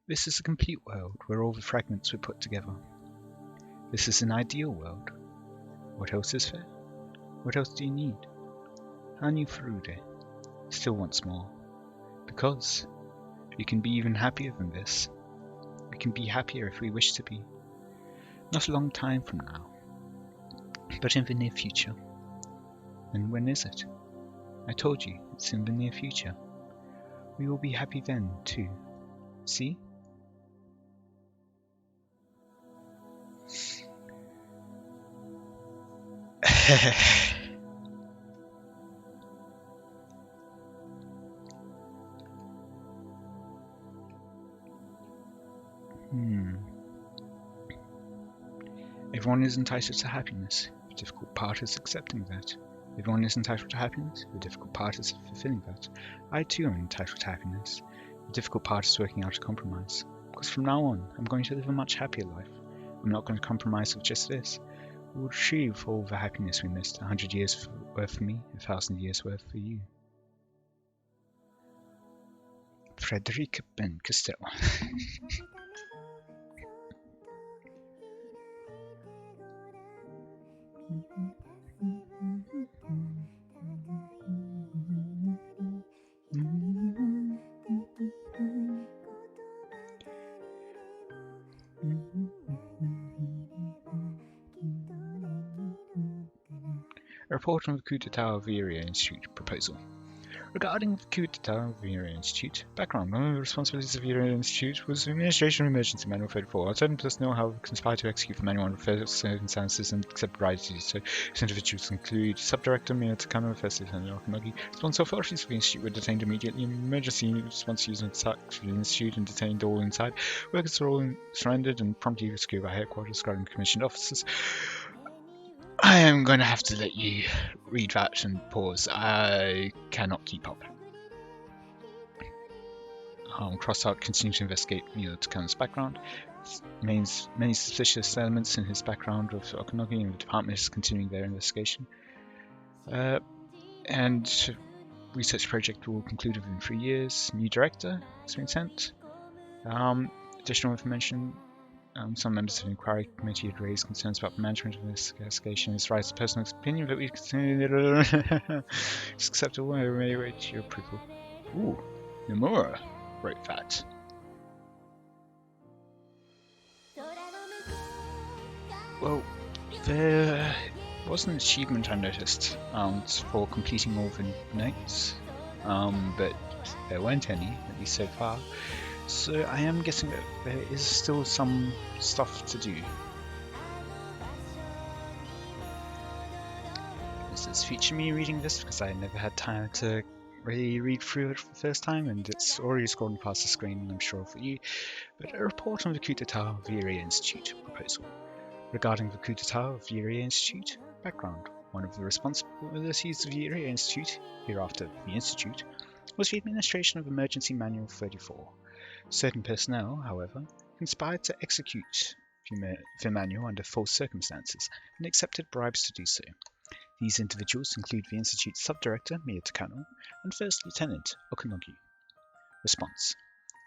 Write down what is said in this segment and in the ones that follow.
This is a complete world where all the fragments were put together. This is an ideal world. What else is there? What else do you need? Hanyu Furude still wants more. Because we can be even happier than this. We can be happier if we wish to be. Not a long time from now, but in the near future. And when is it? I told you, it's in the near future. We will be happy then, too. See? Everyone is entitled to happiness. The difficult part is accepting that. Everyone is entitled to happiness. The difficult part is fulfilling that. I too am entitled to happiness. The difficult part is working out a compromise. Because from now on, I'm going to live a much happier life. I'm not going to compromise with just this. We will retrieve all the happiness we missed. 100 years worth for me, 1,000 years worth for you. Frederick Ben Costello. A report on the coup d'etat of the Area Institute proposal. Regarding the coup d'etat of the Area Institute, background: one of the responsibilities of the Area Institute was the administration of Emergency Manual 34. Certain personnel, however, conspired to execute the manual under fair circumstances and accept bribes to do so. These individuals include Subdirector Mia Takano, First Lieutenant Okanogi. Responsible authorities for the Institute were detained immediately. Emergency response used an attack for the Institute and detained all inside. Workers were all surrendered and promptly rescued by headquarters, guarding commissioned officers. I am going to have to let you read that and pause. I cannot keep up. Crossout continues to investigate Takano's background. Remains many suspicious elements in his background of Okanogi, and the department is continuing their investigation. And research project will conclude within 3 years. New director has been sent. Additional information. Some members of the inquiry committee had raised concerns about the management of this investigation. It's Rice's personal opinion that we consider it's acceptable. I may wait your approval. Ooh, Nomura wrote that. Well, there was an achievement I noticed for completing all the nights, but there weren't any, at least so far. So I am guessing that there is still some stuff to do. This is future me reading this because I never had time to really read through it for the first time, and it's already scrolling past the screen, I'm sure, for you. But a report on the coup d'etat of the Area Institute proposal. Regarding the coup d'etat of the Area Institute, background. One of the responsibilities of the Area Institute, hereafter the Institute, was the administration of Emergency Manual 34. Certain personnel, however, conspired to execute the manual under false circumstances and accepted bribes to do so. These individuals include the Institute's Subdirector, Mia Takano, and First Lieutenant Okanogi. Response: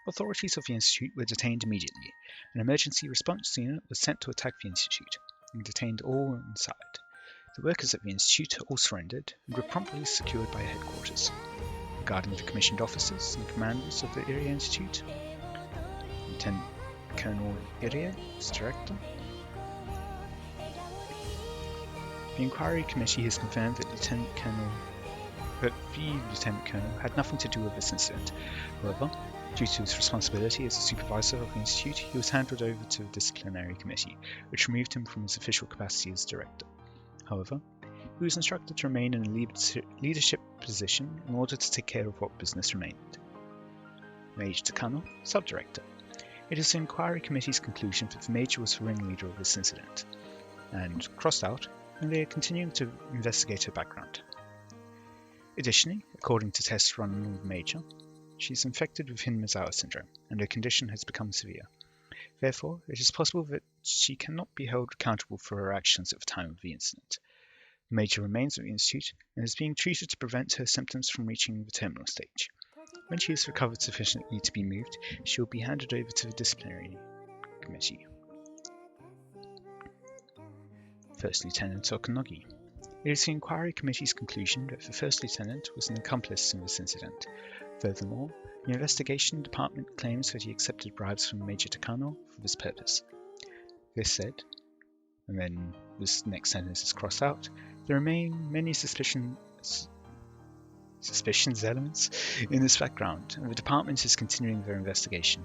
authorities of the Institute were detained immediately. An emergency response unit was sent to attack the Institute and detained all inside. The workers at the Institute all surrendered and were promptly secured by headquarters. Regarding the commissioned officers and commanders of the Area Institute, Lieutenant Colonel Irie is director. The inquiry committee has confirmed that the Lieutenant Colonel had nothing to do with this incident. However, due to his responsibility as a supervisor of the Institute, he was handed over to the disciplinary committee, which removed him from his official capacity as director. However, he was instructed to remain in a leadership position in order to take care of what business remained. Major Takano, Subdirector. It is the inquiry committee's conclusion that the Major was the ringleader of this incident, and crossed out, and they are continuing to investigate her background. Additionally, according to tests run on the Major, she is infected with Hinmazawa syndrome, and her condition has become severe. Therefore, it is possible that she cannot be held accountable for her actions at the time of the incident. The Major remains at the Institute and is being treated to prevent her symptoms from reaching the terminal stage. When she has recovered sufficiently to be moved, she will be handed over to the disciplinary committee. First Lieutenant Okunogi. It is the inquiry committee's conclusion that the First Lieutenant was an accomplice in this incident. Furthermore, the investigation department claims that he accepted bribes from Major Takano for this purpose. This said, and then this next sentence is crossed out, there remain many suspicions elements in this background, and the department is continuing their investigation.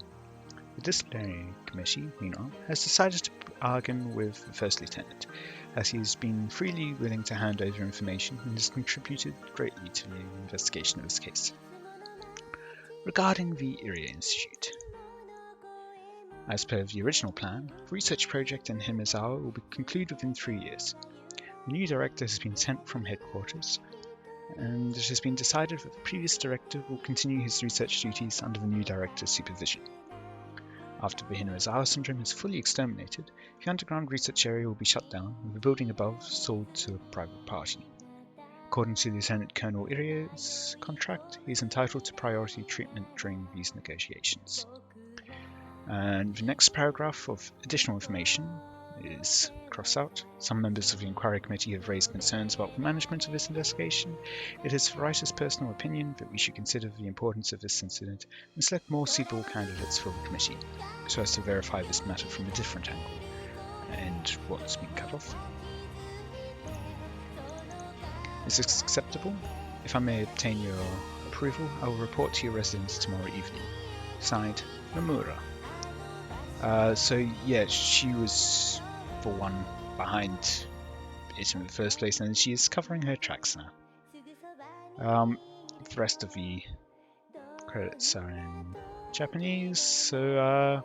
The disciplinary committee, meanwhile, has decided to bargain with the First Lieutenant, as he has been freely willing to hand over information and has contributed greatly to the investigation of this case. Regarding the Iria Institute. As per the original plan, the research project in Himizawa will be concluded within 3 years. The new director has been sent from headquarters, and it has been decided that the previous director will continue his research duties under the new director's supervision. After the Hinozawa syndrome is fully exterminated, the underground research area will be shut down and the building above sold to a private party. According to Lieutenant Colonel Iria's contract, he is entitled to priority treatment during these negotiations. And the next paragraph of additional information is crossed out. Some members of the inquiry committee have raised concerns about the management of this investigation. It is the writer's personal opinion that we should consider the importance of this incident and select more suitable candidates for the committee, so as to verify this matter from a different angle. And what's been cut off? Is this acceptable? If I may obtain your approval, I will report to your residence tomorrow evening. Signed, Nomura. So yeah, she was the one behind it in the first place, and she is covering her tracks now. The rest of the credits are in Japanese, so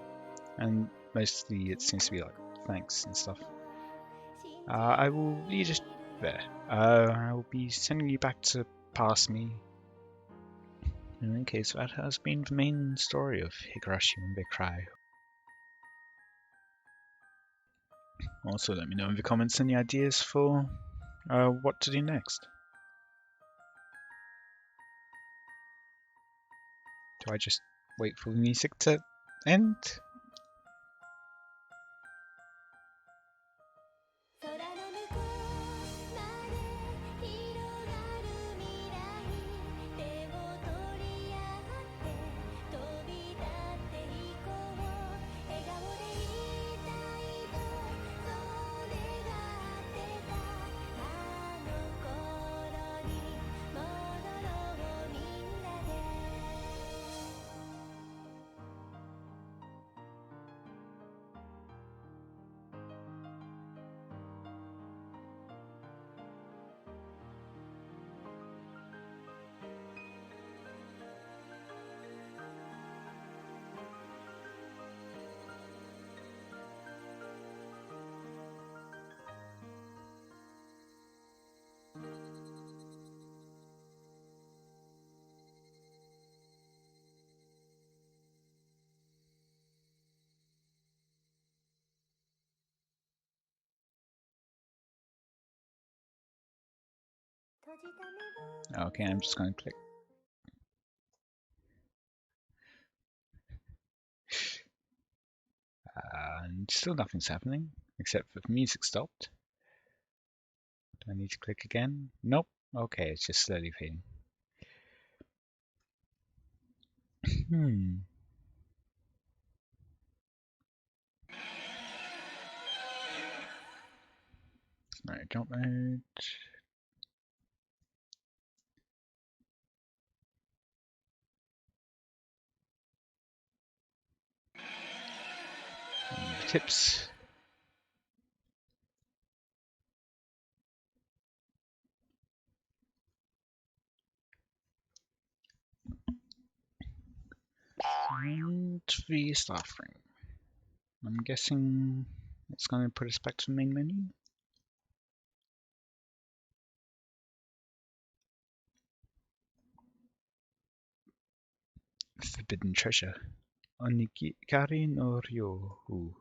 and mostly it seems to be like thanks and stuff. I will leave it there. I will be sending you back to pass me. In any case, that has been the main story of Higurashi When They Cry. Also, let me know in the comments any ideas for what to do next. Do I just wait for the music to end? Okay, I'm just going to click. And still nothing's happening, except that the music stopped. Do I need to click again? Nope. Okay, it's just slowly fading. Alright, jump mode. Tips. And the staff room. I'm guessing it's going to put us back to the main menu. Forbidden treasure. Onigari no Ryohu.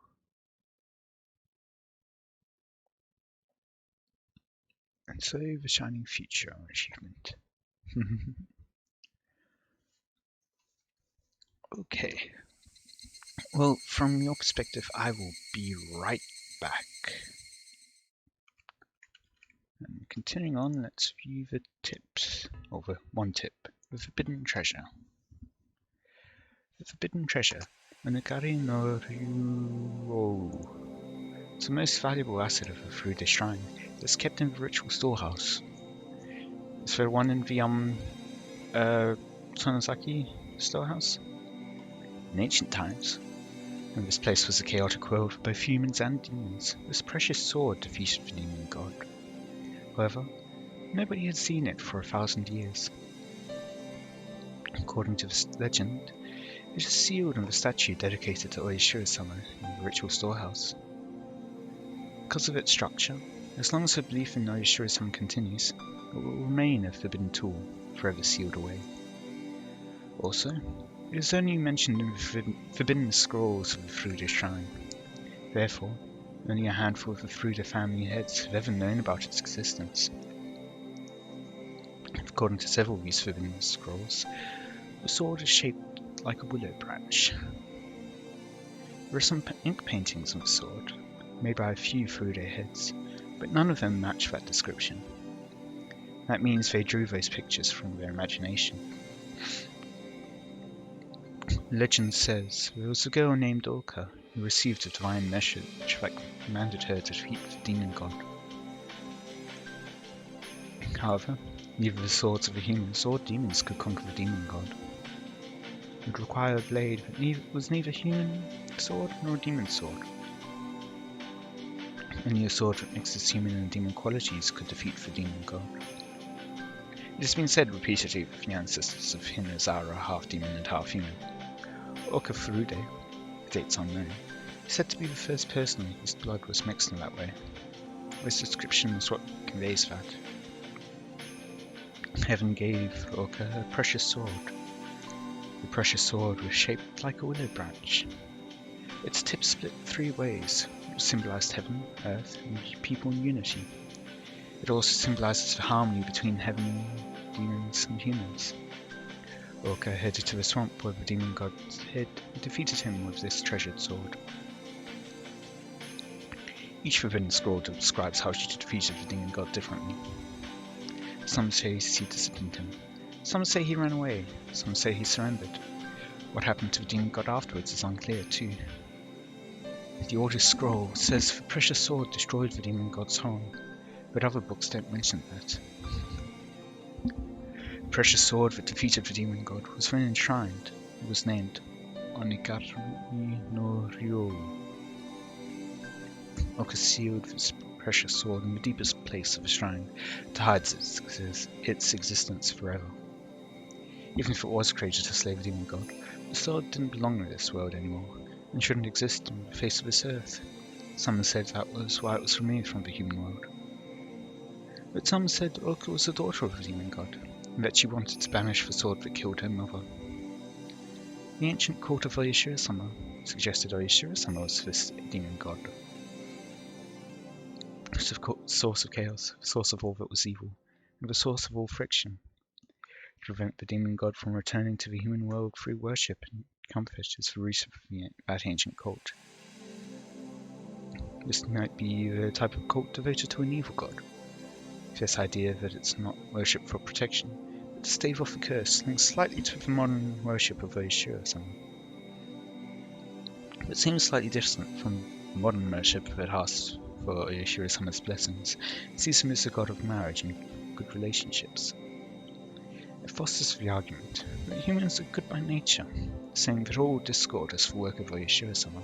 And so the shining future achievement. Okay. Well, from your perspective, I will be right back. And continuing on, let's view the tips, or the one tip, the forbidden treasure. The forbidden treasure, Onigari no Ryuo. It's the most valuable asset of the Furude Shrine. It's kept in the ritual storehouse. Is there one in the Sonozaki storehouse? In ancient times, when this place was a chaotic world for both humans and demons, this precious sword defeated the demon god. However, nobody had seen it for 1,000 years. According to this legend, it is sealed in the statue dedicated to Oishiro-sama in the ritual storehouse. Because of its structure, as long as the belief in Oishiro-sama continues, it will remain a forbidden tool, forever sealed away. Also, it is only mentioned in the forbidden scrolls of the Furude Shrine. Therefore, only a handful of the Furude family heads have ever known about its existence. According to several of these forbidden scrolls, the sword is shaped like a willow branch. There are some ink paintings of the sword, made by a few Furude heads, but none of them match that description. That means they drew those pictures from their imagination. Legend says there was a girl named Orca who received a divine message that commanded her to defeat the demon god. However, neither the swords of the humans or demons could conquer the demon god. It would require a blade that was neither human sword nor a demon sword. Only a sword that mixes human and demon qualities could defeat the demon god. It has been said repeatedly that the ancestors of Hinazara are half demon and half human. Orca Furude, dates unknown, is said to be the first person whose blood was mixed in that way. This description is what conveys that. Heaven gave Orca a precious sword. The precious sword was shaped like a willow branch. Its tip split 3 ways, which symbolized heaven, earth, and people in unity. It also symbolizes the harmony between heaven, demons, and humans. Orca headed to the swamp where the demon god hid and defeated him with this treasured sword. Each forbidden scroll describes how she defeated the demon god differently. Some say she disciplined him, some say he ran away, some say he surrendered. What happened to the demon god afterwards is unclear too. The oldest scroll says the precious sword destroyed the demon god's home, but other books don't mention that. The precious sword that defeated the demon god was then enshrined. It was named Onigari no Ryuo. Orca sealed this precious sword in the deepest place of the shrine to hide its existence forever. Even if it was created to slay the demon god, the sword didn't belong in this world anymore and shouldn't exist on the face of this earth. Some said that was why it was removed from the human world. But some said Orca was the daughter of the demon god, and that she wanted to banish the sword that killed her mother. The ancient court of Oishiro-sama suggested Oishiro-sama was this demon god. The source of chaos, the source of all that was evil, and the source of all friction. To prevent the demon god from returning to the human world through worship and comfort is the root of that ancient cult. This might be the type of cult devoted to an evil god. This idea that it's not worship for protection, but to stave off a curse, links slightly to the modern worship of Oishiro-sama. It seems slightly different from modern worship that asks for Oishiro-sama's blessings, and sees him as the god of marriage and good relationships. It fosters the argument that humans are good by nature, saying that all discord is the work of Oishiro-sama,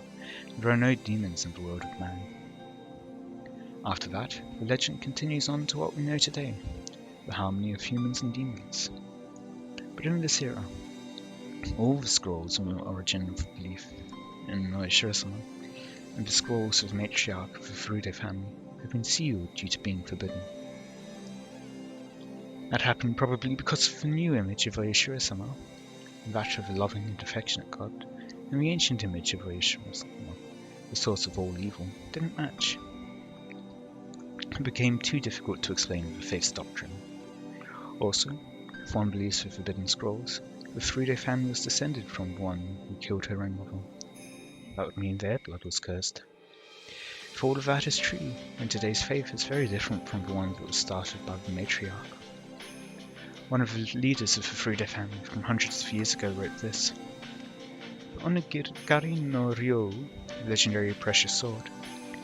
and there are no demons in the world of man. After that, the legend continues on to what we know today, the harmony of humans and demons. But in this era, all the scrolls on the origin of belief in Oishiro-sama and the scrolls of the matriarch of the Furude family have been sealed due to being forbidden. That happened probably because of the new image of Oishiro-sama, that of a loving and affectionate god, and the ancient image of Oishiro-sama, the source of all evil, didn't match. It became too difficult to explain with the faith's doctrine. Also, if one believes the forbidden scrolls, The Furude family was descended from one who killed her own mother. That would mean their blood was cursed. If all of that is true, then today's faith is very different from the one that was started by the matriarch. One of the leaders of the Furude family from hundreds of years ago wrote this: "The Onigari no Ryo, the legendary precious sword,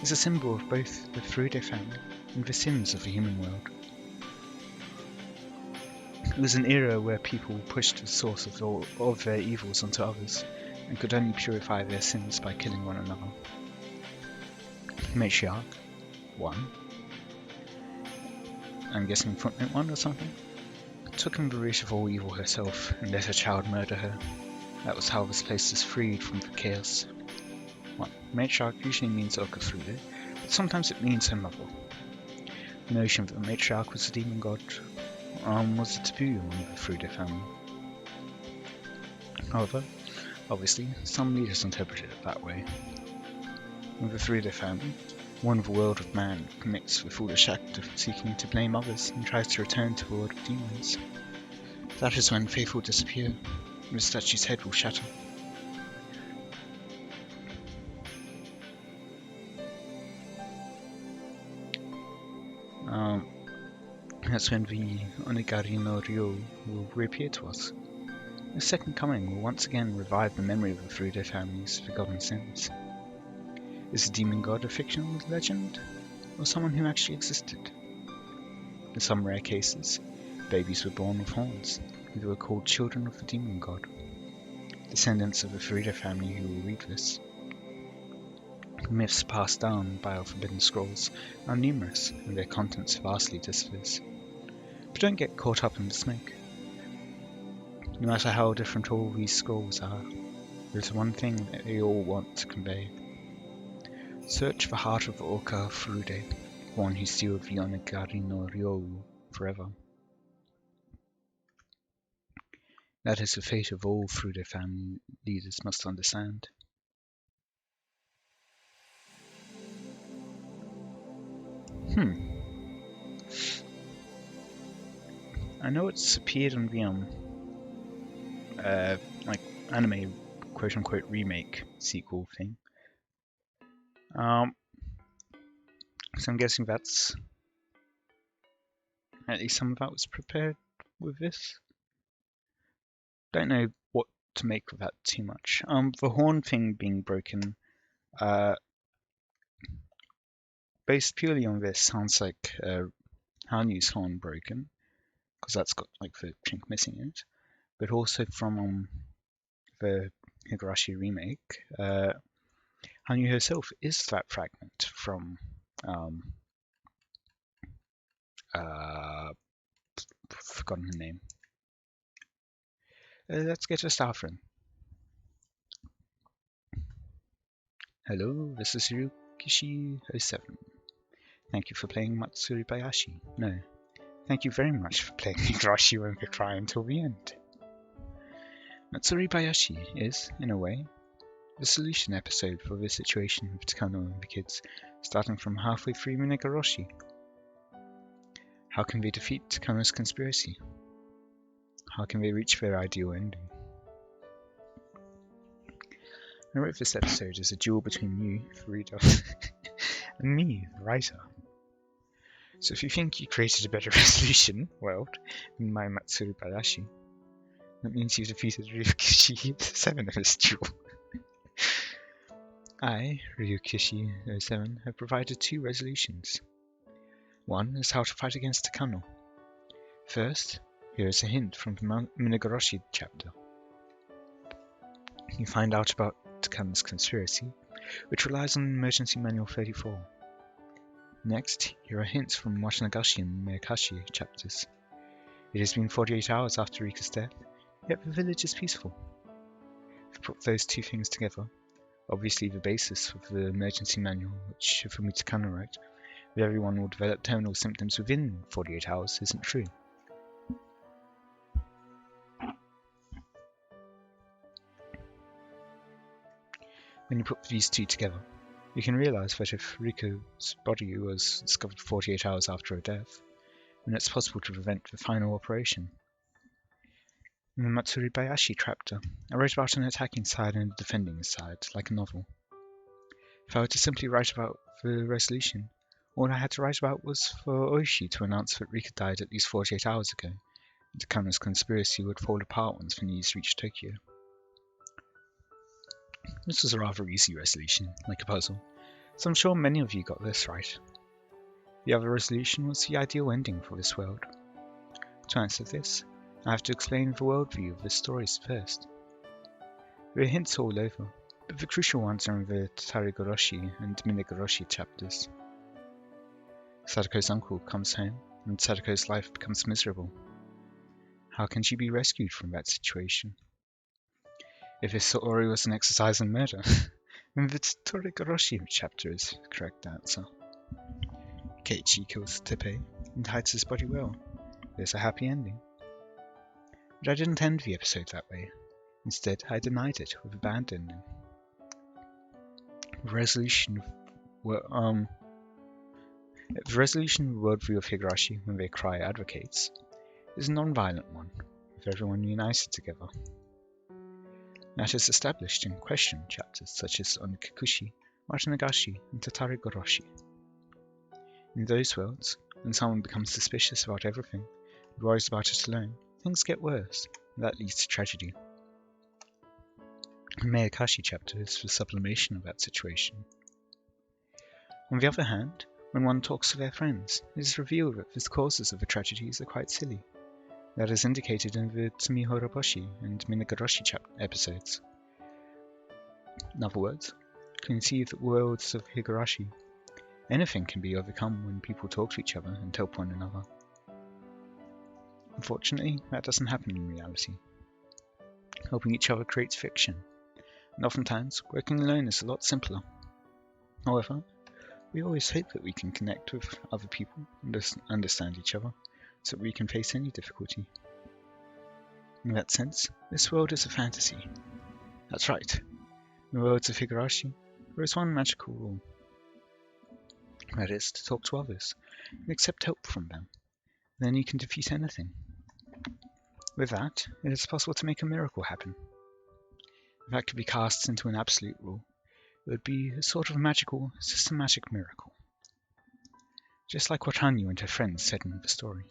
is a symbol of both the Furude family and the sins of the human world." It was an era where people pushed the source of their evils onto others, and could only purify their sins by killing one another. Matriarch 1, I'm guessing fragment 1 or something, took on the root of all evil herself and let her child murder her. That was how this place was freed from the chaos. 1. Matriarch usually means Okafurude, but sometimes it means her mother. The notion that the matriarch was a demon god was a taboo among the Furude family. However, obviously, some leaders interpreted it that way. In the Furude family, one of the world of man commits the foolish act of seeking to blame others and tries to return to the world of demons. That is when faith will disappear, and the statue's head will shatter. That's when the Onigari no Ryo will reappear to us. The second coming will once again revive the memory of the Furude family's forgotten sins. Is the demon god a fictional legend, or someone who actually existed? In some rare cases, babies were born with horns, who were called children of the demon god. Descendants of the Furude family who will read this. Myths passed down by our forbidden scrolls are numerous, and their contents vastly diverse. But don't get caught up in the smoke. No matter how different all these scrolls are, there's one thing that they all want to convey. Search the heart of Oka Furude, one who sealed the Onigari no Ryo forever. That is the fate of all Furude family leaders must understand. I know it's appeared on the anime quote-unquote remake sequel thing. So I'm guessing that's at least some of that was prepared with this. Don't know what to make of that too much. The horn thing being broken, based purely on this, sounds like Hanyu's horn broken, because that's got like the chink missing in it. But also from the Higurashi remake, Hanyu herself is that fragment from forgotten her name. Let's get a star friend. Hello, this is Higurashi07. Thank you for playing Matsuribayashi. No, thank you very much for playing Higurashi When They Cry until the end. Matsuribayashi is, in a way, the solution episode for the situation with Takano and the kids, starting from halfway through MangaGamer. How can they defeat Takano's conspiracy? How can they reach their ideal ending? I wrote this episode as a duel between you, the reader, and me, the writer. So if you think you created a better resolution world than my Matsuribayashi, that means you've defeated Ryukishi07 in this duel. I, Ryukishi07, have provided 2 resolutions. One is how to fight against Takano. First, here is a hint from the MangaGamer chapter. You find out about Takano's conspiracy, which relies on Emergency Manual 34. Next, here are hints from Watem and Miyakashi chapters. It has been 48 hours after Rika's death, yet the village is peaceful. If you put those 2 things together, obviously the basis of the Emergency Manual, which Hifumi Takano wrote, that everyone will develop terminal symptoms within 48 hours, isn't true. When you put these 2 together, you can realize that if Rika's body was discovered 48 hours after her death, then it's possible to prevent the final operation. In the Matsuribayashi chapter, I wrote about an attacking side and a defending side, like a novel. If I were to simply write about the resolution, all I had to write about was for Oishi to announce that Rika died at least 48 hours ago, and Takano's conspiracy would fall apart once the news reached Tokyo. This was a rather easy resolution, like a puzzle, so I'm sure many of you got this right. The other resolution was the ideal ending for this world. To answer this, I have to explain the worldview of the stories first. There are hints all over, but the crucial ones are in the Higurashi and MangaGamer chapters. Sadako's uncle comes home, and Sadako's life becomes miserable. How can she be rescued from that situation? If this story was an exercise in murder, then the Higurashi chapter is the correct answer. Keiichi kills Teppei and hides his body well. There's a happy ending. But I didn't end the episode that way. Instead, I denied it with a bad ending. The resolution worldview of Higurashi When They Cry advocates is a non-violent one, with everyone united together. That is established in question chapters such as Onikakushi, Watanagashi, and Tatarigoroshi. In those worlds, when someone becomes suspicious about everything and worries about it alone, things get worse, and that leads to tragedy. The Mayakashi chapter is the sublimation of that situation. On the other hand, when one talks to their friends, it is revealed that the causes of the tragedies are quite silly. That is indicated in the Tsumihoroboshi and Minagoshi episodes. In other words, conceive the worlds of Higurashi. Anything can be overcome when people talk to each other and help one another. Unfortunately, that doesn't happen in reality. Helping each other creates fiction, and oftentimes working alone is a lot simpler. However, we always hope that we can connect with other people and understand each other, so that we can face any difficulty. In that sense, this world is a fantasy. That's right. In the worlds of Higurashi, there is one magical rule. That is, to talk to others, and accept help from them. Then you can defeat anything. With that, it is possible to make a miracle happen. If that could be cast into an absolute rule, it would be a sort of magical, systematic miracle. Just like what Hanyu and her friends said in the story.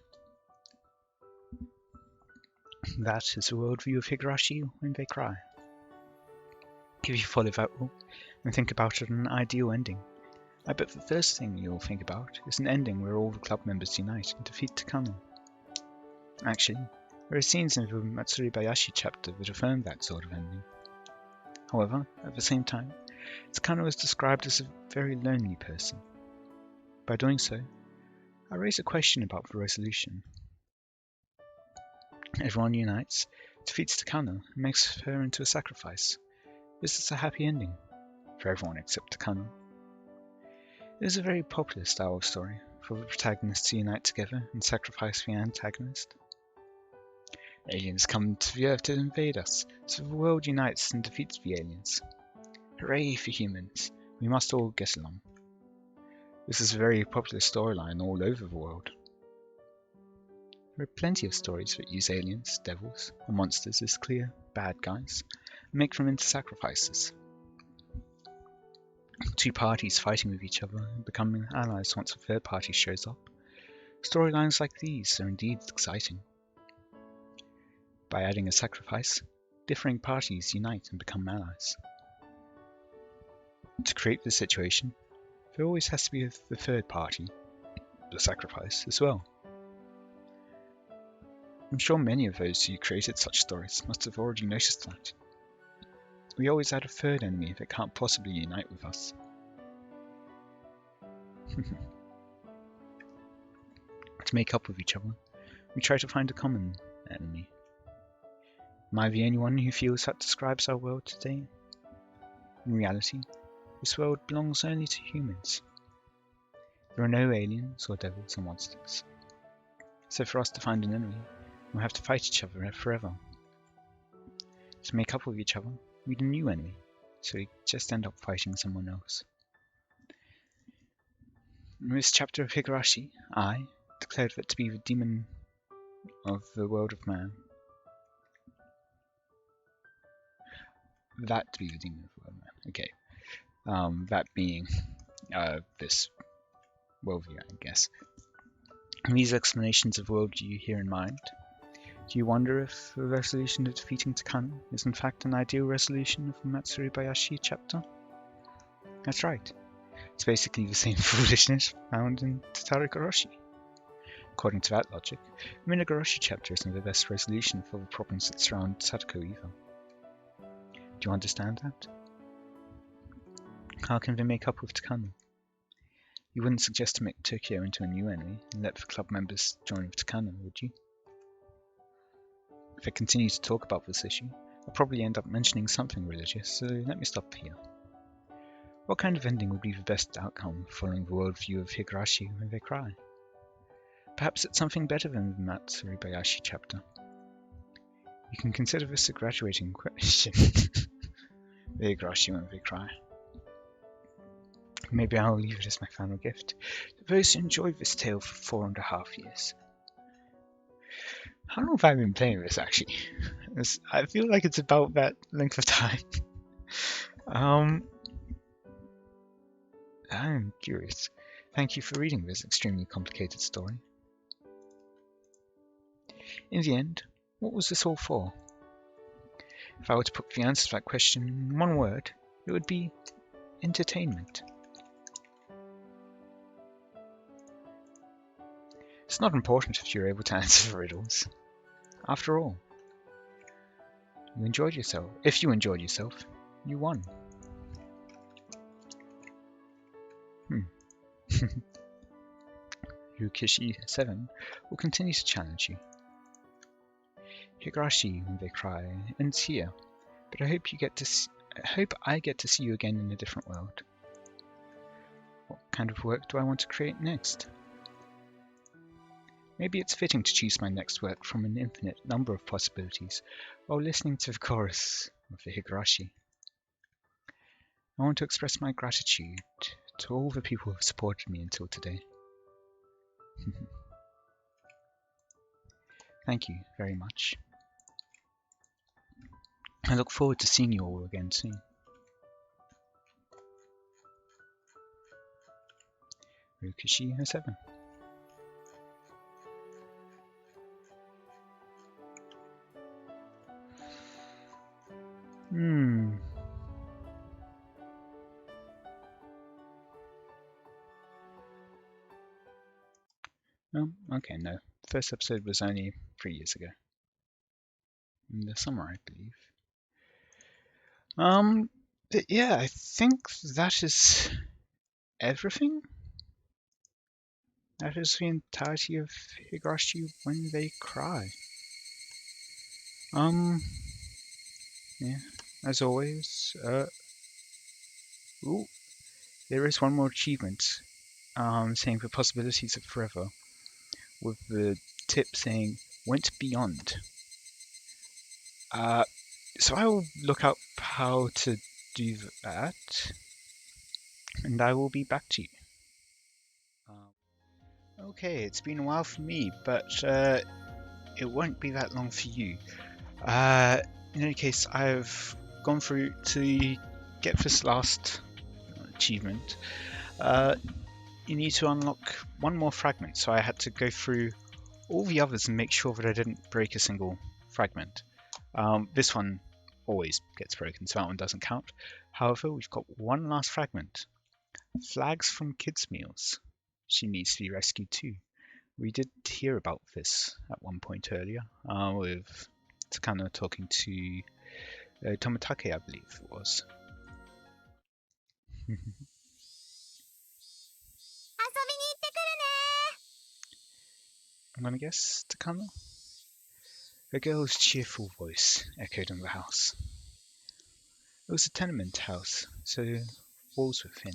That is the worldview of Higurashi When They Cry. If you follow that rule and think about it as an ideal ending, I bet the first thing you'll think about is an ending where all the club members unite and defeat Takano. Actually, there are scenes in the Matsuribayashi chapter that affirm that sort of ending. However, at the same time, Takano is described as a very lonely person. By doing so, I raise a question about the resolution. Everyone unites, defeats Takano, and makes her into a sacrifice. Is this a happy ending? For everyone except Takano. It is a very popular style of story, for the protagonists to unite together and sacrifice the antagonist. Aliens come to the Earth to invade us, so the world unites and defeats the aliens. Hooray for humans! We must all get along. This is a very popular storyline all over the world. There are plenty of stories that use aliens, devils, or monsters as clear, bad guys, and make them into sacrifices. Two parties fighting with each other and becoming allies once a third party shows up. Storylines like these are indeed exciting. By adding a sacrifice, differing parties unite and become allies. To create this situation, there always has to be the third party, the sacrifice, as well. I'm sure many of those who created such stories must have already noticed that. We always add a third enemy that can't possibly unite with us. To make up with each other, we try to find a common enemy. Am I the only one who feels that describes our world today? In reality, this world belongs only to humans. There are no aliens or devils or monsters. So for us to find an enemy, we'll have to fight each other forever. To make up with each other, we need a new enemy, so we just end up fighting someone else. In this chapter of Higurashi, I declared that to be the demon of the world of man. that to be the demon of Worldman. Okay. That being this worldview, I guess. And these explanations of worldview here in mind, do you wonder if the resolution of defeating Takano is in fact an ideal resolution of the Matsuribayashi chapter? That's right. It's basically the same foolishness found in Higurashi. According to that logic, the Higurashi chapter isn't the best resolution for the problems that surround Sadako either. Do you understand that? How can they make up with Takano? You wouldn't suggest to make Tokyo into a new enemy and let the club members join with Takano, would you? If I continue to talk about this issue, I'll probably end up mentioning something religious, so let me stop here. What kind of ending would be the best outcome following the worldview of Higurashi When They Cry? Perhaps it's something better than the Matsuribayashi chapter. You can consider this a graduating question. Higurashi When They Cry. Maybe I'll leave it as my final gift to those who enjoyed this tale for 4.5 years. How long have I been playing this actually? I feel like it's about that length of time. I'm curious. Thank you for reading this extremely complicated story. In the end, what was this all for? If I were to put the answer to that question in one word, it would be entertainment. It's not important if you're able to answer the riddles. After all, you enjoyed yourself. If you enjoyed yourself, you won. Higurashi 7 will continue to challenge you. Higurashi When They Cry ends here, but I hope I get to see you again in a different world. What kind of work do I want to create next? Maybe it's fitting to choose my next work from an infinite number of possibilities while listening to the chorus of the Higurashi. I want to express my gratitude to all the people who have supported me until today. Thank you very much. I look forward to seeing you all again soon. Higurashi 7. Oh, okay, no. The first episode was only 3 years ago. In the summer, I believe. But yeah, I think that is everything. That is the entirety of Higurashi When They Cry. Yeah, as always, ooh, there is one more achievement, saying the possibilities of forever, with the tip saying, went beyond. So I will look up how to do that, and I will be back to you. Okay, it's been a while for me, but it won't be that long for you. In any case, I've gone through to get this last achievement. You need to unlock one more fragment, so I had to go through all the others and make sure that I didn't break a single fragment. This one always gets broken, so that one doesn't count. However, we've got one last fragment. Flags from kids' meals. She needs to be rescued too. We did hear about this at one point earlier, with Takano talking to Tomitake, I believe it was. I'm gonna guess Takano? A girl's cheerful voice echoed in the house. It was a tenement house, so walls were thin.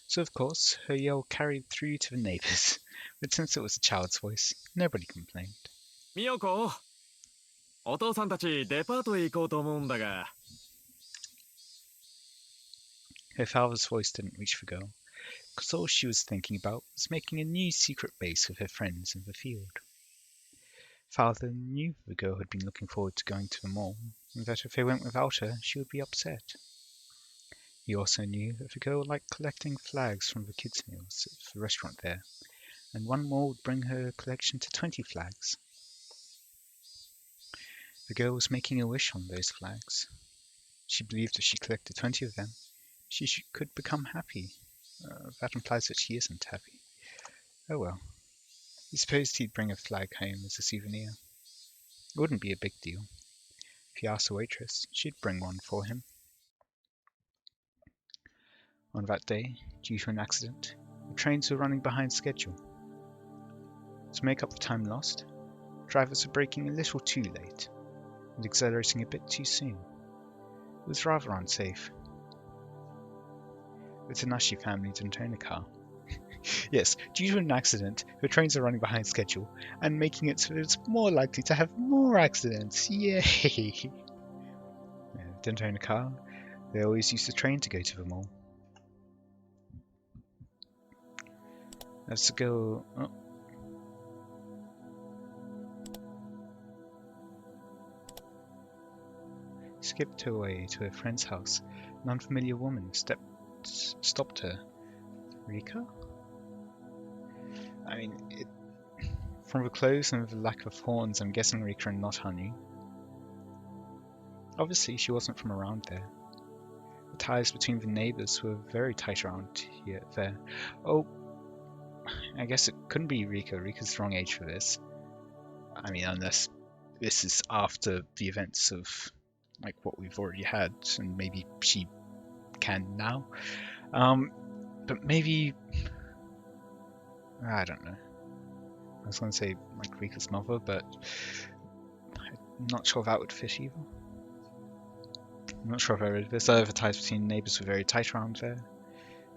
So of course, her yell carried through to the neighbours, but since it was a child's voice, nobody complained. Miyoko! お父さんたちデパートへ行こうと思うんだが。Her father's voice didn't reach the girl, because all she was thinking about was making a new secret base with her friends in the field. Father knew the girl had been looking forward to going to the mall, and that if they went without her, she would be upset. He also knew that the girl liked collecting flags from the kids' meals at the restaurant there, and one more would bring her collection to 20 flags. The girl was making a wish on those flags. She believed if she collected 20 of them, she could become happy. That implies that she isn't happy. Oh well. He supposed he'd bring a flag home as a souvenir. It wouldn't be a big deal. If he asked the waitress, she'd bring one for him. On that day, due to an accident, the trains were running behind schedule. To make up the time lost, drivers were braking a little too late and accelerating a bit too soon. It was rather unsafe. The Tanashi family didn't own a car. Yes, due to an accident, the trains are running behind schedule and making it so that it's more likely to have more accidents. Yay! Didn't own a car. They always used the train to go to the mall. Let's go. Oh. Skipped her way to her friend's house. An unfamiliar woman stopped her. Rika? I mean, from the clothes and the lack of horns, I'm guessing Rika and not Hanu. Obviously, she wasn't from around there. The ties between the neighbors were very tight around there. Oh, I guess it couldn't be Rika. Rika's the wrong age for this. I mean, unless this is after the events of like what we've already had, and maybe she can now. But maybe I don't know. I was going to say like Rika's mother, but I'm not sure that would fit either. I'm not sure if there's other ties between neighbours were very tight around there.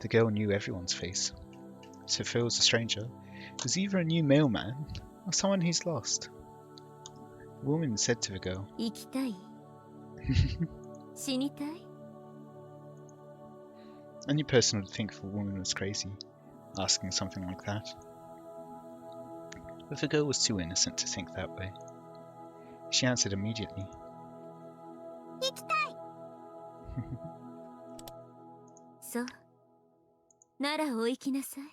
The girl knew everyone's face. So if it was a stranger, it was either a new mailman or someone he's lost. The woman said to the girl, 行きたい死にたい Any person would think the woman was crazy, asking something like that. But the girl was too innocent to think that way. She answered immediately. 行きたいそうならお行きなさい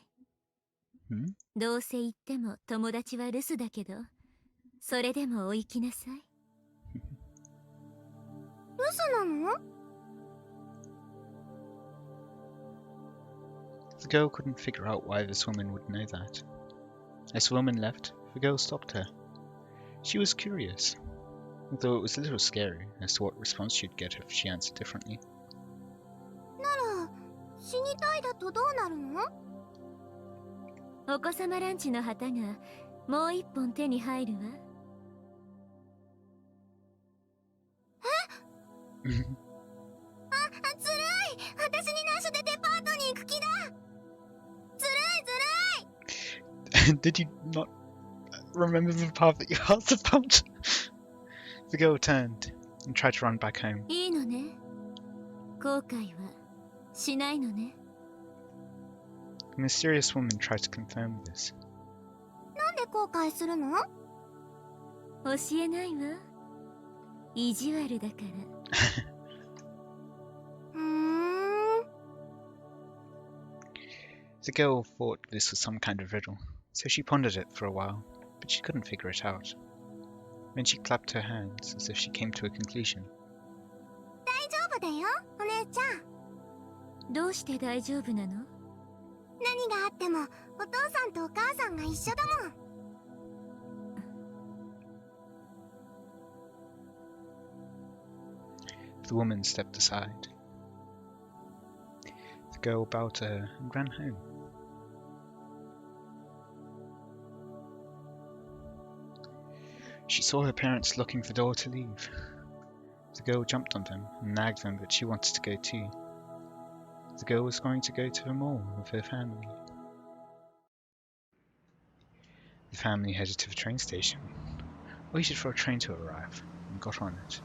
Hmm? どうせ行っても友達は留守だけどそれでもお行きなさい留守なの The girl couldn't figure out why this woman would know that. As the woman left, the girl stopped her. She was curious, although it was a little scary as to what response she'd get if she answered differently. なら死にたいだとどうなるのお子様ランチの旗がもう一本手に入るわえあ、ずるい私に内緒でデパートに行く気だずるいずるい Did you not remember the part that you asked about? The girl turned and tried to run back home. いいのね後悔はしないのね The mysterious woman tried to confirm this. なんで後悔するの教えないわ意地悪だからThe girl thought this was some kind of riddle, so she pondered it for a while, but she couldn't figure it out. Then she clapped her hands as if she came to a conclusion. 大丈夫だよお姉ちゃんどうして大丈夫なの何があってもお父さんとお母さんが一緒だもん The woman stepped aside. The girl bowed to her and ran home. She saw her parents locking the door to leave. The girl jumped on them and nagged them that she wanted to go too. The girl was going to go to the mall with her family. The family headed to the train station, waited for a train to arrive, and got on it.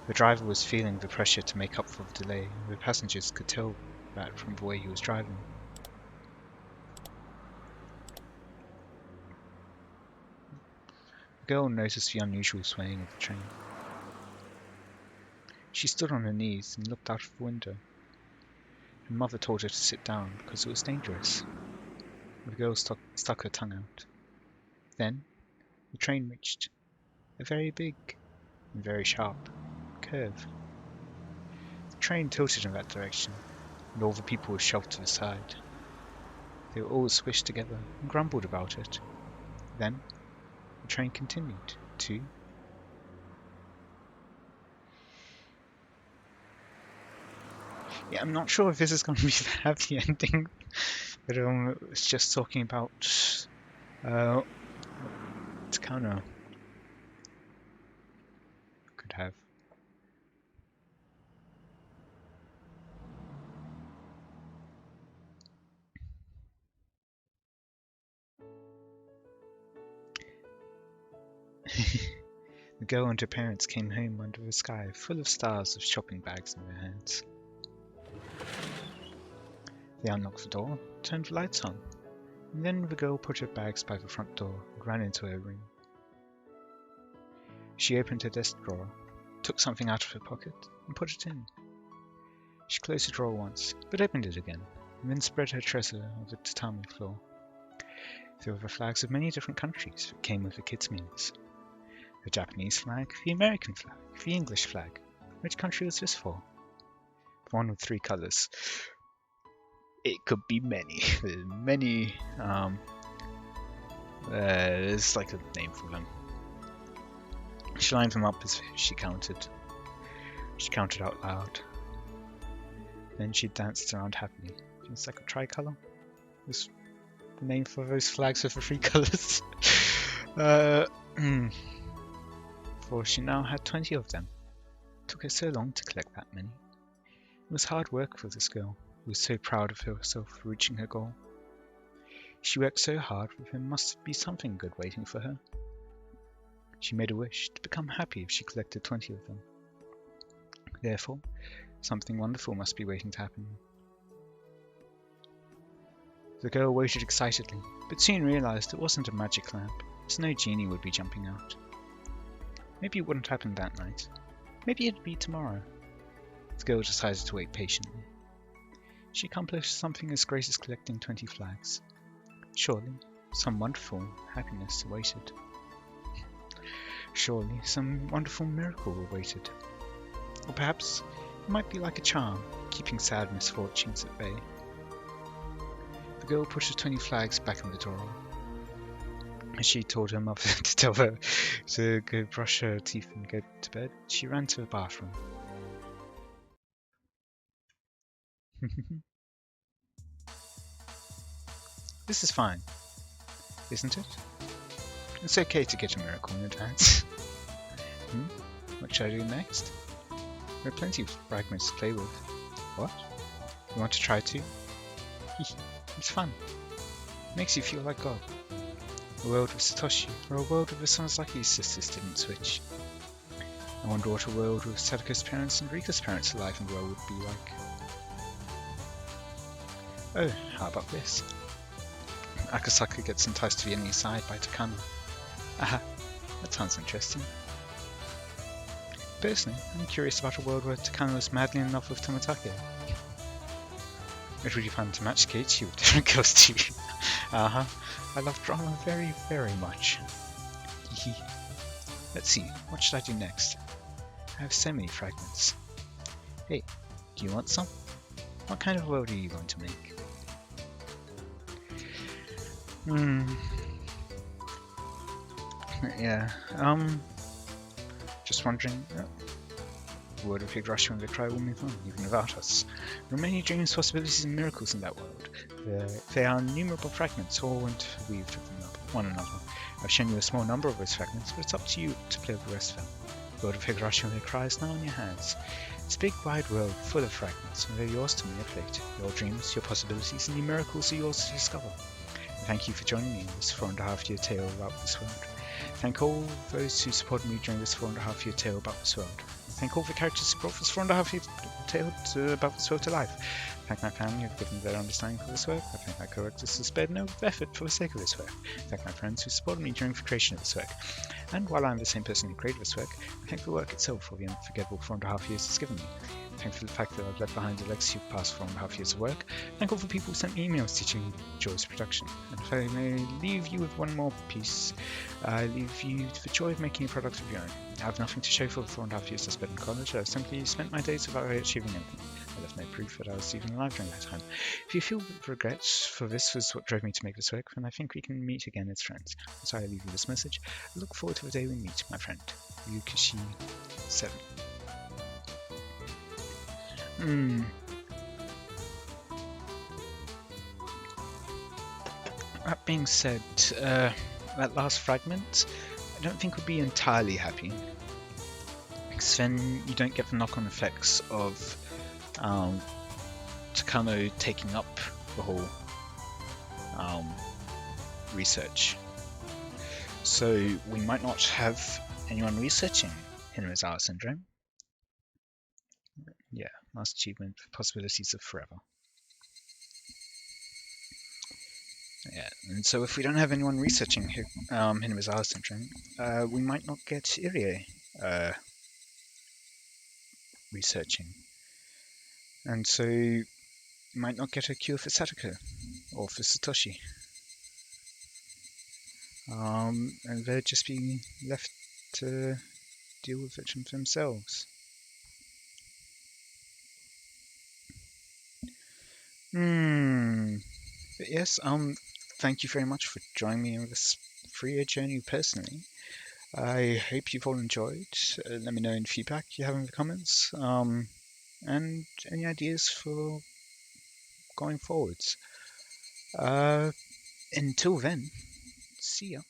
The driver was feeling the pressure to make up for the delay, and the passengers could tell that from the way he was driving. The girl noticed the unusual swaying of the train. She stood on her knees and looked out of the window. Her mother told her to sit down because it was dangerous. The girl stuck her tongue out. Then the train reached a very big and very sharp curve. The train tilted in that direction, and all the people were shoved to the side. They were all squished together and grumbled about it. Then the train continued to... Yeah, I'm not sure if this is going to be the happy ending, but it's just talking about Takano could have. The girl and her parents came home under a sky full of stars with shopping bags in their hands. They unlocked the door, turned the lights on, and then the girl put her bags by the front door and ran into her room. She opened her desk drawer, took something out of her pocket, and put it in. She closed the drawer once, but opened it again, and then spread her treasure on the tatami floor. There were the flags of many different countries that came with the kids' meals. The Japanese flag, the American flag, the English flag. Which country was this for? The one with 3 colours. It could be many. There's many. There's like a name for them. She lined them up as she counted. She counted out loud. Then she danced around happily. It's like a tricolour. Was the name for those flags with the 3 colours. For she now had 20 of them. It took her so long to collect that many. It was hard work for this girl, who was so proud of herself for reaching her goal. She worked so hard that there must be something good waiting for her. She made a wish to become happy if she collected 20 of them. Therefore, something wonderful must be waiting to happen. The girl waited excitedly, but soon realized it wasn't a magic lamp, so no genie would be jumping out. Maybe it wouldn't happen that night. Maybe it'd be tomorrow. The girl decided to wait patiently. She accomplished something as great as collecting 20 flags. Surely, some wonderful happiness awaited. Surely, some wonderful miracle awaited. Or perhaps, it might be like a charm, keeping sad misfortunes at bay. The girl put her 20 flags back in the drawer. As she told her mother to tell her to go brush her teeth and go to bed, she ran to the bathroom. This is fine, isn't it? It's okay to get a miracle in advance. What should I do next? There are plenty of fragments to play with. What? You want to try too? It's fun. It makes you feel like God. A world with Satoshi, or a world with the Sonozaki's sisters didn't switch. I wonder what a world with Sadako's parents and Rika's parents alive and well would be like. Oh, how about this? Akasaka gets enticed to the enemy side by Takano. Aha, that sounds interesting. Personally, I'm curious about a world where Takano is madly in love with Toмотake. It would be fun to match Keiichi with different girls too. I love drama very, very much. Let's see, what should I do next? I have so many fragments. Hey, do you want some? What kind of world are you going to make? Yeah, just wondering. The world of Higurashi When They Cry will move on, even without us. There are many dreams, possibilities, and miracles in that world. There are innumerable fragments, all interweaved with one another. I've shown you a small number of those fragments, but it's up to you to play with the rest of them. The world of Higurashi When They Cry is now in your hands. It's a big, wide world full of fragments, and they're yours to manipulate. Your dreams, your possibilities, and your miracles are yours to discover. And thank you for joining me in this 4.5-year tale about this world. Thank all those who supported me during this 4.5-year tale about this world. Thank all the characters who brought this 4.5-year tale about this world to life. Thank my family who have given their understanding for this work. I thank my co-workers who spared no effort for the sake of this work. Thank my friends who supported me during the creation of this work. And while I'm the same person who created this work, I thank the work itself for the unforgettable 4.5 years it's given me. Thank for the fact that I've left behind a legacy of past 4.5 years of work. Thank all the people who sent me emails teaching joys of production. And if I may leave you with one more piece, I leave you the joy of making a product of your own. I have nothing to show for the 4.5 years I spent in college. I've simply spent my days without achieving anything. I left no proof that I was even alive during that time. If you feel regrets for this was what drove me to make this work, then I think we can meet again as friends. So I leave you this message. I look forward to the day we meet, my friend. Higurashi 7. That being said, that last fragment, I don't think would be entirely happy. Because then you don't get the knock-on effects of Takano taking up the whole research. So we might not have anyone researching Higurashi syndrome. Yeah, last achievement, possibilities of forever. Yeah, and so if we don't have anyone researching Higurashi syndrome, we might not get Irie researching. And so you might not get a cure for Satoko or for Satoshi. And they'd just be left to deal with it themselves. But yes, thank you very much for joining me on this 3-year journey personally. I hope you've all enjoyed. Let me know any feedback you have in the comments, and any ideas for going forwards. Until then, see ya.